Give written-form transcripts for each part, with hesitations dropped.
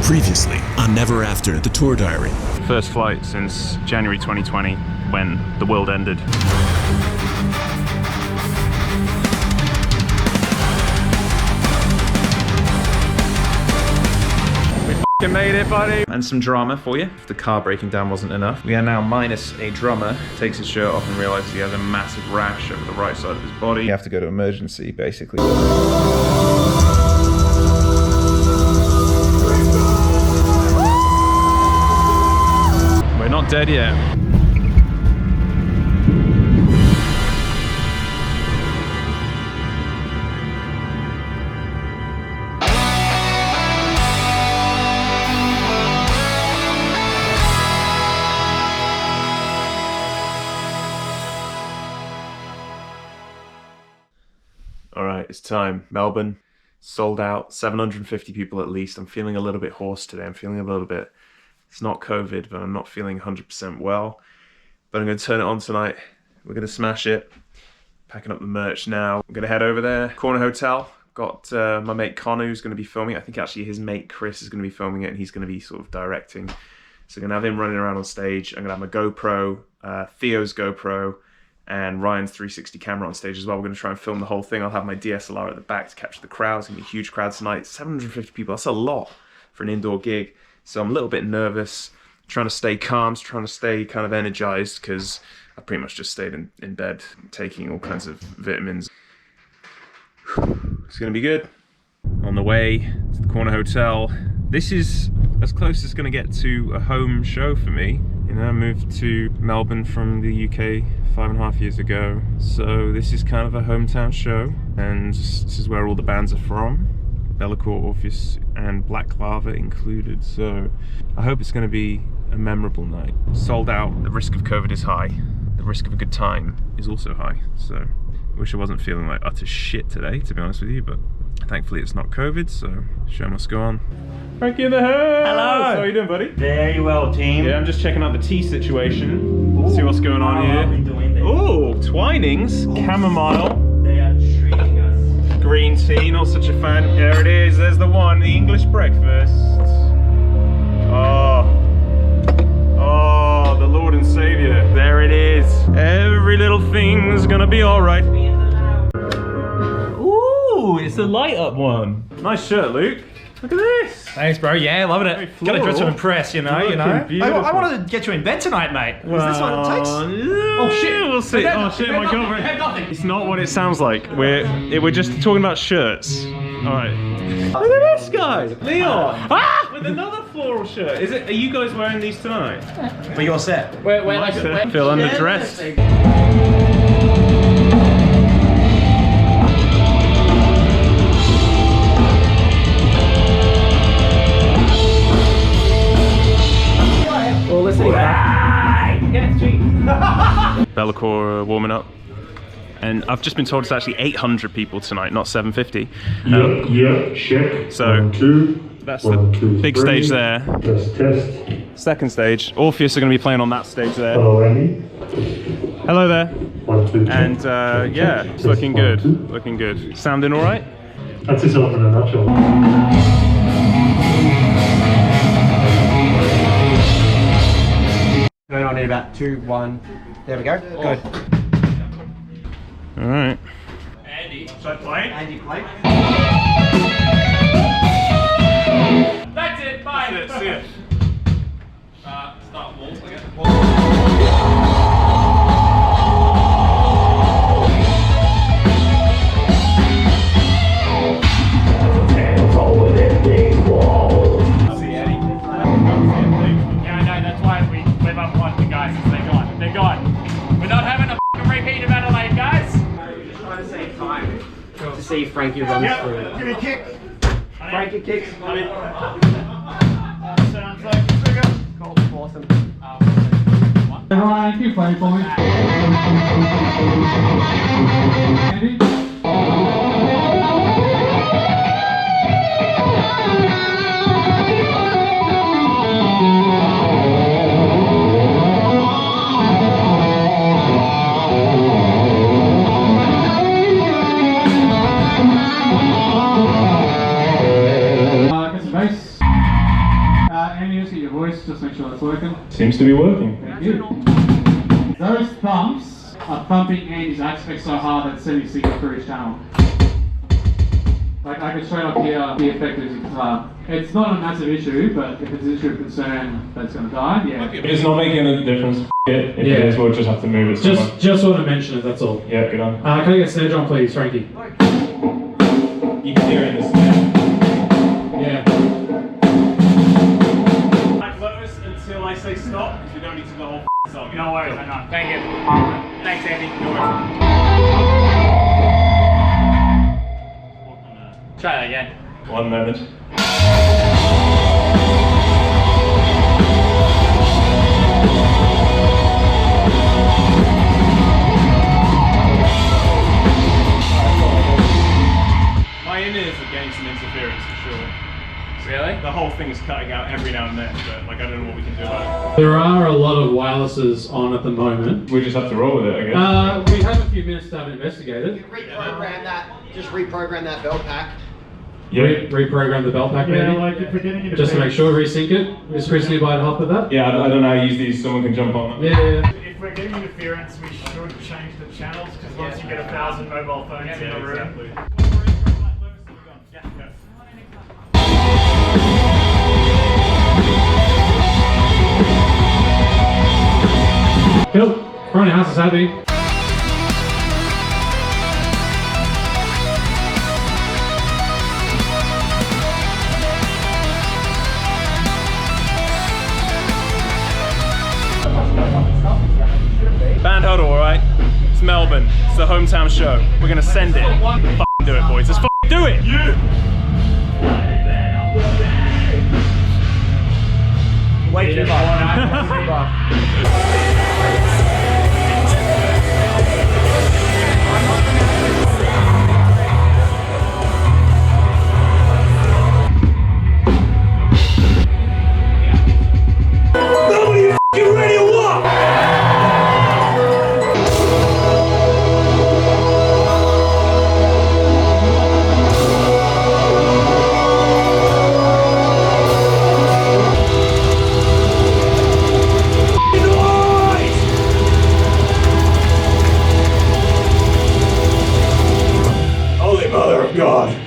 Previously on Neverafter, the tour diary. First flight since January 2020, when the world ended. We f***ing made it, buddy! And some drama for you. If the car breaking down wasn't enough, we are now minus a drummer. Takes his shirt off and realizes he has a massive rash over the right side of his body. You have to go to emergency, basically. We're not dead yet. All right, it's time. Melbourne, sold out, 750 people at least. I'm feeling a little bit hoarse today. I'm feeling a little bit, it's not COVID, but I'm not feeling 100% well. But I'm going to turn it on tonight. We're going to smash it. Packing up the merch now. I'm going to head over there. Corner Hotel. Got my mate Connor who's going to be filming it. I think actually his mate Chris is going to be filming it and he's going to be sort of directing. So I'm going to have him running around on stage. I'm going to have my GoPro, Theo's GoPro, and Ryan's 360 camera on stage as well. We're going to try and film the whole thing. I'll have my DSLR at the back to capture the crowd. It's going to be a huge crowd tonight. 750 people. That's a lot for an indoor gig. So I'm a little bit nervous, trying to stay calm, trying to stay kind of energized because I pretty much just stayed in bed taking all kinds of vitamins. It's going to be good. On the way to the Corner Hotel. This is as close as it's going to get to a home show for me. You know, I moved to Melbourne from the UK 5.5 years ago. So this is kind of a hometown show. And this is where all the bands are from. Bellecourt, Orpheus and Black Lava included, so I hope it's going to be a memorable night. Sold out, the risk of COVID is high, the risk of a good time is also high, so I wish I wasn't feeling like utter shit today, to be honest with you, but thankfully it's not COVID, so show must go on. Frankie in the house! Hello! How are you doing, buddy? Very well, team. Yeah, I'm just checking out the tea situation, see what's going on here. Oh, Twinings, chamomile. They are treating us. Green tea, not such a fan. There it is, there's the one, the English breakfast. Oh, the Lord and Savior. There it is. Every little thing's gonna be alright. Ooh, it's a light up one. Nice shirt, Luke. Look at this. Thanks, bro. Yeah, loving it. Gotta dress to impress, you know. I wanted to get you in bed tonight, mate. Is this what it takes? Oh shit, we'll see. Oh shit, my girlfriend. It's not what it sounds like. We're just talking about shirts. Alright. Look at this guy, Leon. With another floral shirt. Are you guys wearing these tonight? For your set. Feel underdressed. Well, listen. Bellecourt warming up. And I've just been told it's actually 800 people tonight, not 750. Yeah, check. So, 1, 2. That's 1, the 2, big 3. stage there. Test. Second stage. Orpheus are going to be playing on that stage there. Hello, Andy. Hello there. 1, 2, 3. And yeah, it's looking good. Looking good. Sounding all right? That's yourself in a nutshell. Going on in about 2, 1. There we go. Good. All right. Andy, should I play? Andy, play. That's it, bye. That's it, see ya. Start waltz, I guess. See Eddie. Yeah, I know, that's why we live up one the guys, they're gone. They're gone. We're not having a f***ing repeat of Adelaide, guys. Just trying to save time to see if Frankie runs through. Give me a kick. Frankie kicks. Sounds like a trigger. Cool, awesome. Ryan, can you play for me? Andy? Get some bass. just get your voice, just make sure that's working. Seems to be working. Thank you. Those thumps are thumping Andy's aspect so hard that it's sending signal through his channel. Like I can straight up hear the effect of his guitar. It's not a massive issue, but if it's an issue of concern that's going to die, yeah. It's not making a difference. If it is, we'll just have to move it somewhere. Just want to mention it, that's all. Yeah, good on. Can I get a snare drum, please, Frankie? You can hear it in the snare. Yeah. Like Lotus until I say stop, because we don't need to do the whole song. No worries, I know. Thank you. Thanks, Andy. No worries. Try that again. 1 moment. My in-ears are getting some interference for sure. Really? The whole thing is cutting out every now and then, but like I don't know what we can do about it. There are a lot of wirelesses on at the moment. We just have to roll with it, I guess. We have a few minutes to have it investigated. Reprogram that. Just reprogram that belt pack. Yeah. Reprogram the belt pack, maybe? like if we're getting into Just to make sure, resync it. Is Chris nearby to help with that? Yeah, I don't know how to use these. Someone can jump on them. Yeah. If we're getting interference, we should change the channels, because once you get 1,000 mobile phones in a room. Exactly. Cool. Front of house is happy. Band huddle, alright? It's Melbourne. It's the hometown show. We're gonna send it. F***ing do it, boys. Let's f***ing do it! Way too Holy Mother of God.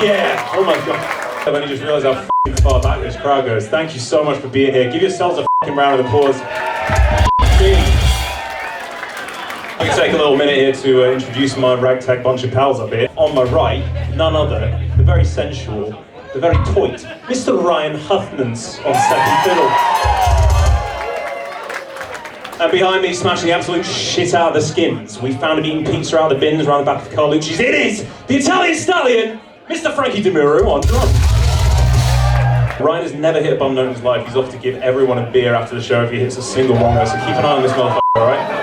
Yeah! Oh my god. I've only just realised how f***ing far back this crowd goes. Thank you so much for being here. Give yourselves a f***ing round of applause. I can take a little minute here to introduce my ragtag bunch of pals up here. On my right, none other, the very sensual, the very toit, Mr. Ryan Huffmans on second fiddle. And behind me, smashing the absolute shit out of the skins, we found him eating pizza out of the bins around the back of Carlucci's. It is the Italian stallion, Mr. Frankie DeMuro on drums. Ryan has never hit a bum note in his life. He's off to give everyone a beer after the show if he hits a single one note, so keep an eye on this motherfucker, alright?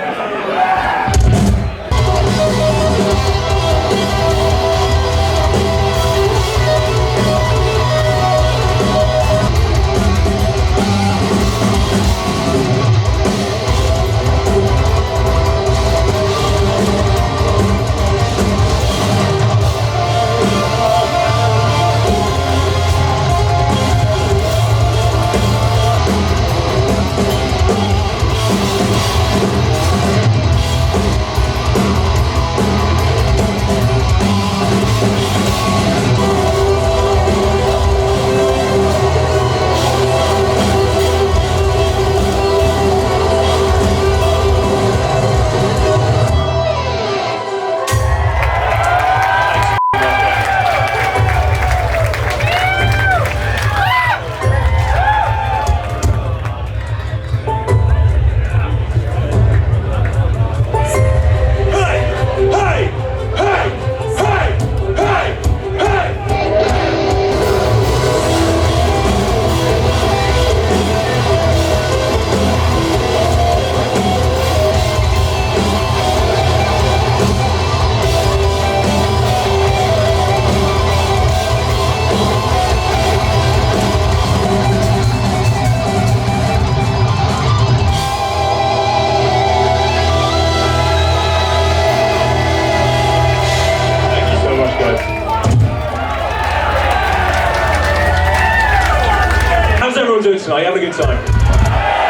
tonight? You having a good time?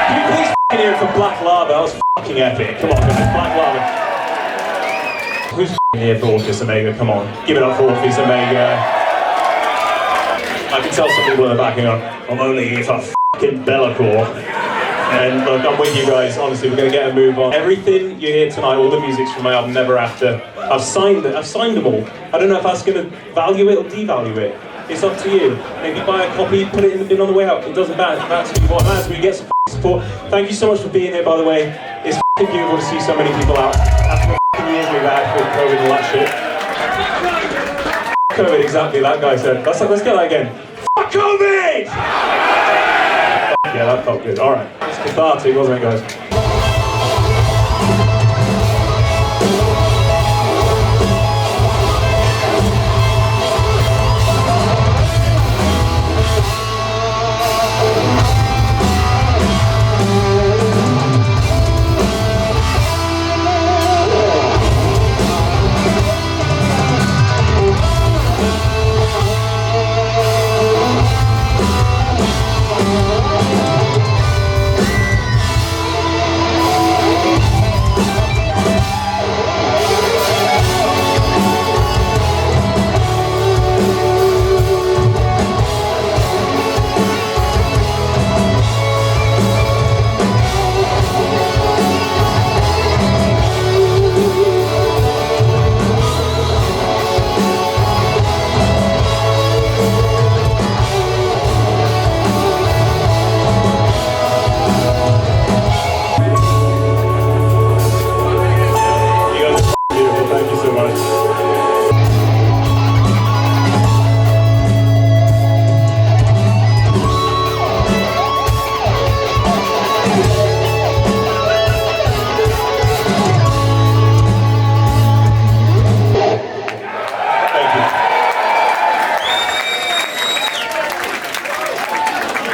Can you please f***ing hear it for Black Lava? That was f***ing epic. Come on, guys, Black Lava. Who's f***ing here for Orpheus Omega? Come on, give it up for Orpheus Omega. I can tell some people are backing up. I'm only here for f***ing Bellacore. And look, I'm with you guys. Honestly, we're going to get a move on. Everything you hear tonight, all the music's from my album Neverafter. I've signed it. I've signed them all. I don't know if that's going to value it or devalue it. It's up to you. Maybe buy a copy, put it in the bin on the way out. It doesn't matter. That's what matters. We get some support. Thank you so much for being here, by the way. It's beautiful to see so many people out after the years we've had with COVID and all that shit. COVID, exactly. That guy said. Let's get that again. Fuck COVID! Yeah, that felt good. All right. It's cathartic, wasn't it, guys?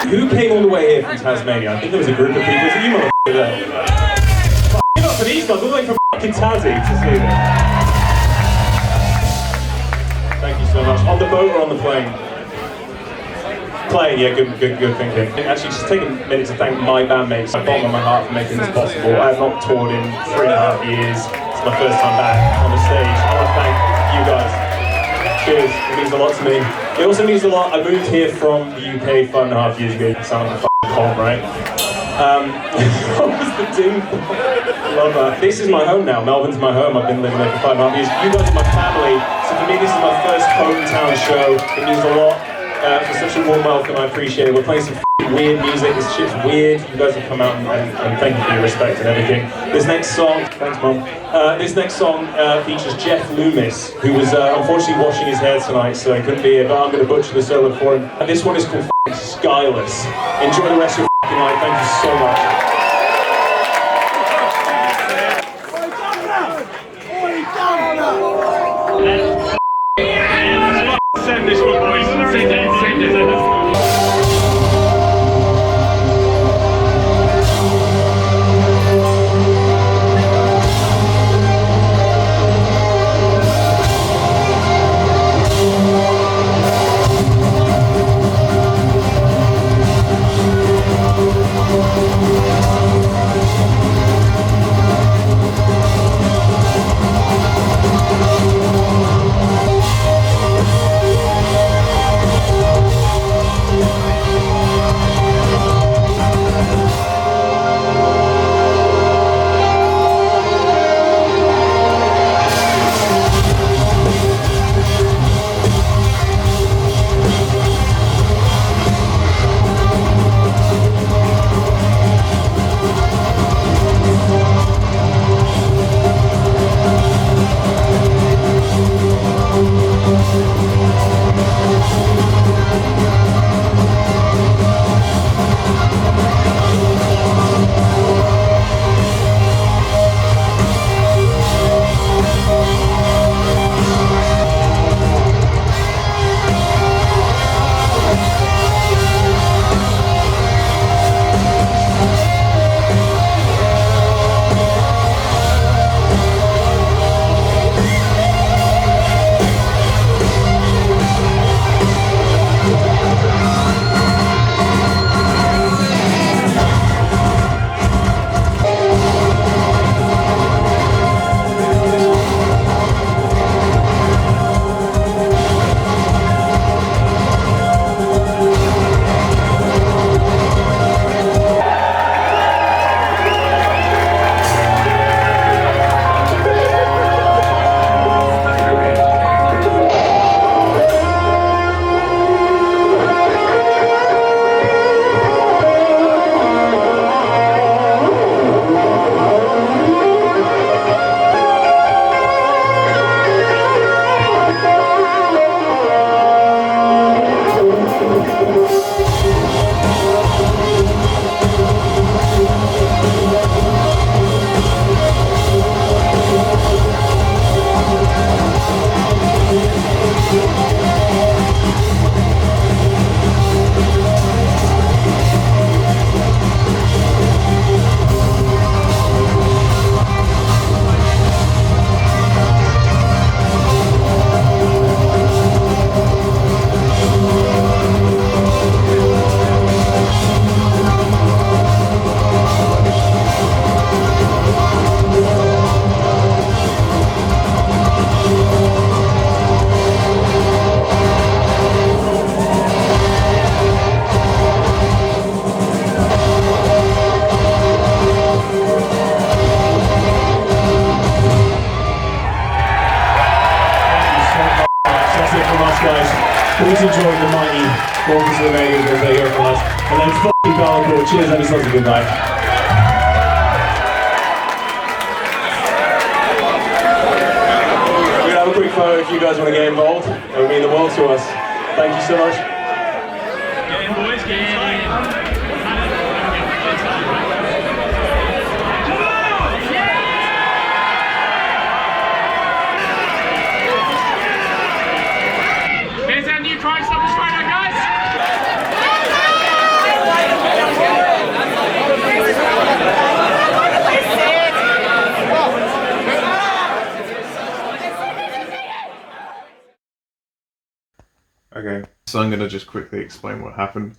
Who came all the way here from Tasmania? I think there was a group of people. Was it you, motherfucker, there? Give up for these guys, all the way from fucking Tassie to see them. Thank you so much. On the boat or on the plane? Plane, yeah, good thinking. Actually, just take a minute to thank my bandmates, my bottom of my heart, for making this possible. I have not toured in 3.5 years. It's my first time back on the stage. I want to thank you guys. Cheers, it means a lot to me. It also means a lot. I moved here from the UK 5.5 years ago. Sound like a f***ing comp, right? What was the tune? Love that. This is my home now. Melbourne's my home. I've been living there for 5.5 years. You guys are my family. So for me, this is my first hometown show. It means a lot. For such a warm welcome, I appreciate it. We're playing some f***ing weird music. This shit's weird. You guys have come out and thank you for your respect and everything. This next song, thanks mom. This next song features Jeff Loomis, who was unfortunately washing his hair tonight, so he couldn't be here, but I'm going to butcher the solo for him. And this one is called f***ing Skyless. Enjoy the rest of your f***ing night. Thank you so much. Send this one, boys. Send it. much, guys. Please enjoy the mighty Orpheus Omega as they hear from us. And then fucking Garland, cheers, have yourselves a good night. We're gonna have a quick photo if you guys want to get involved. It would mean the world to us. Thank you so much. Get in, boys, get in. Here's our new Crime Stoppers photo, guys. Okay, so I'm going to just quickly explain what happened.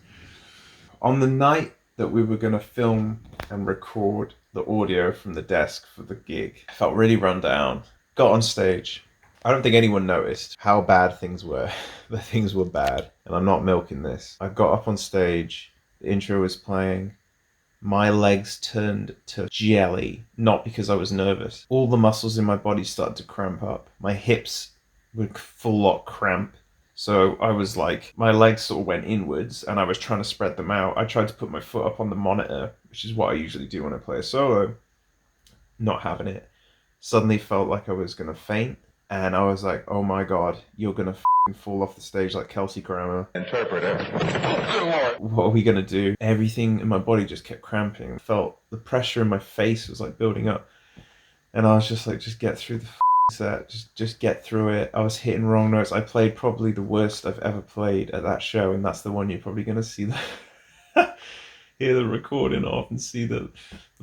On the night that we were going to film and record the audio from the desk for the gig, I felt really run down. Got on stage. I don't think anyone noticed how bad things were. The things were bad, and I'm not milking this. I got up on stage, the intro was playing, my legs turned to jelly, not because I was nervous. All the muscles in my body started to cramp up. My hips were full lot cramp. So I was like, my legs sort of went inwards and I was trying to spread them out. I tried to put my foot up on the monitor, which is what I usually do when I play a solo. Not having it. Suddenly felt like I was going to faint. And I was like, oh my God, you're going to fall off the stage like Kelsey Grammer. Interpreter. What are we going to do? Everything in my body just kept cramping. I felt the pressure in my face was like building up. And I was just like, just get through the set, just get through it. I was hitting wrong notes. I played probably the worst I've ever played at that show, and that's the one you're probably going to see hear the recording of and see the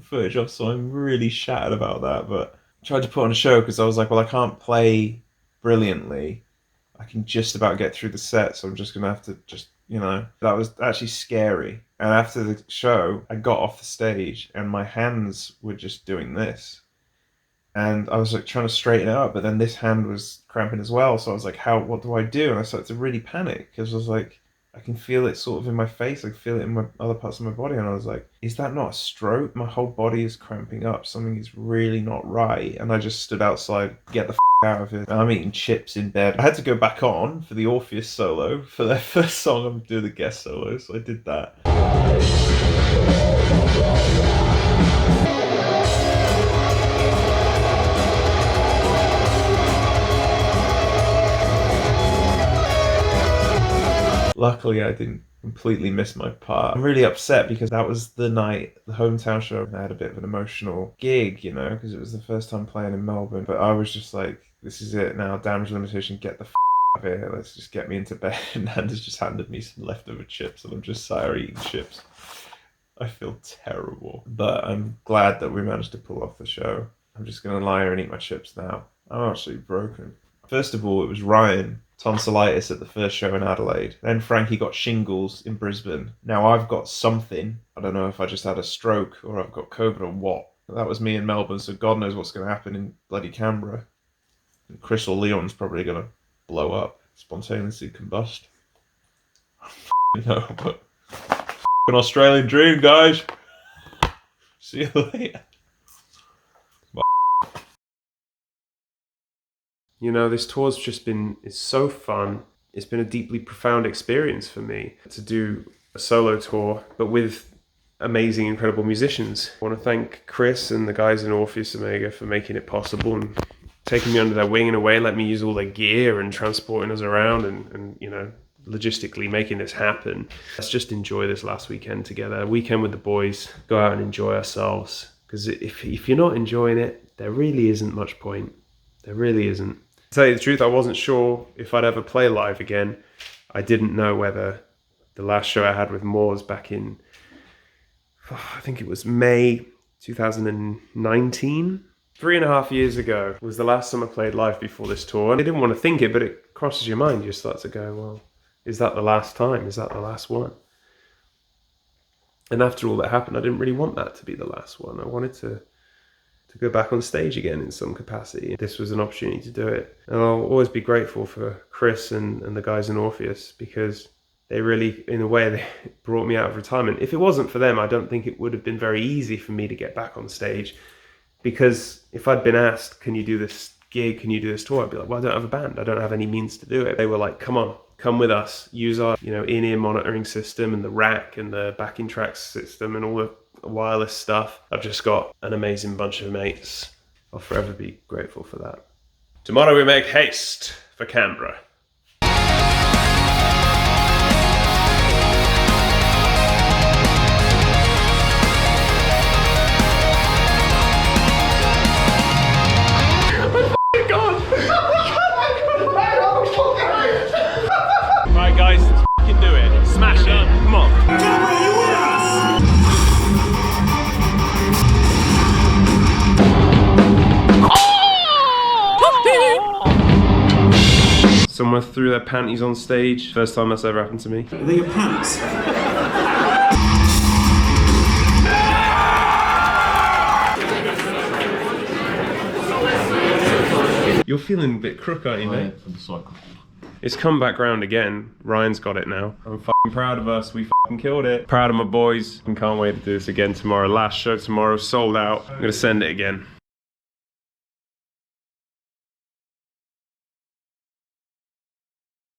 footage of, so I'm really shattered about that. But I tried to put on a show because I was like, well, I can't play brilliantly. I can just about get through the set, so I'm just going to have to just, you know, that was actually scary. And after the show, I got off the stage and my hands were just doing this. And I was like trying to straighten it up, but then this hand was cramping as well. So I was like, what do I do? And I started to really panic because I was like, I can feel it sort of in my face. I can feel it in my other parts of my body. And I was like, is that not a stroke? My whole body is cramping up. Something is really not right. And I just stood outside, get the out of here. I'm eating chips in bed. I had to go back on for the Orpheus solo. For their first song, I'm doing the guest solo. So I did that. Luckily, I didn't completely miss my part. I'm really upset because that was the night, the hometown show. I had a bit of an emotional gig, you know, because it was the first time playing in Melbourne. But I was just like, this is it now, damage limitation, get the out of here. Let's just get me into bed. And Nanda's just handed me some leftover chips and I'm just sat eating chips. I feel terrible. But I'm glad that we managed to pull off the show. I'm just going to lie here and eat my chips now. I'm actually broken. First of all, it was Ryan, tonsillitis at the first show in Adelaide. Then Frankie got shingles in Brisbane. Now I've got something. I don't know if I just had a stroke or I've got COVID or what. That was me in Melbourne, so God knows what's going to happen in bloody Canberra. And Chris or Leon's probably going to blow up, spontaneously combust. No, but an Australian dream, guys. See you later. You know, this tour's just been, it's so fun. It's been a deeply profound experience for me to do a solo tour, but with amazing, incredible musicians. I want to thank Chris and the guys in Orpheus Omega for making it possible and taking me under their wing in a way, let me use all their gear and transporting us around and you know, logistically making this happen. Let's just enjoy this last weekend together. A weekend with the boys, go out and enjoy ourselves. Because if you're not enjoying it, there really isn't much point. There really isn't. To tell you the truth, I wasn't sure if I'd ever play live again. I didn't know whether the last show I had with Moores back in, I think it was May 2019. 3.5 years ago was the last time I played live before this tour. And I didn't want to think it, but it crosses your mind. You start to go, well, is that the last time? Is that the last one? And after all that happened, I didn't really want that to be the last one. I wanted to go back on stage again in some capacity. This was an opportunity to do it. And I'll always be grateful for Chris and the guys in Orpheus because they really, in a way, they brought me out of retirement. If it wasn't for them, I don't think it would have been very easy for me to get back on stage because if I'd been asked, can you do this gig, can you do this tour? I'd be like, well, I don't have a band. I don't have any means to do it. They were like, come on, come with us. Use our, in-ear monitoring system and the rack and the backing tracks system and all the wireless stuff. I've just got an amazing bunch of mates. I'll forever be grateful for that. Tomorrow we make haste for Canberra. Right guys, let's fucking do it. Smash it. Come on. Someone threw their panties on stage. First time that's ever happened to me. Are they your pants? You're feeling a bit crook, aren't you, mate? It's come back round again. Ryan's got it now. I'm fucking proud of us. We fucking killed it. Proud of my boys. And can't wait to do this again tomorrow. Last show tomorrow, sold out. I'm gonna send it again.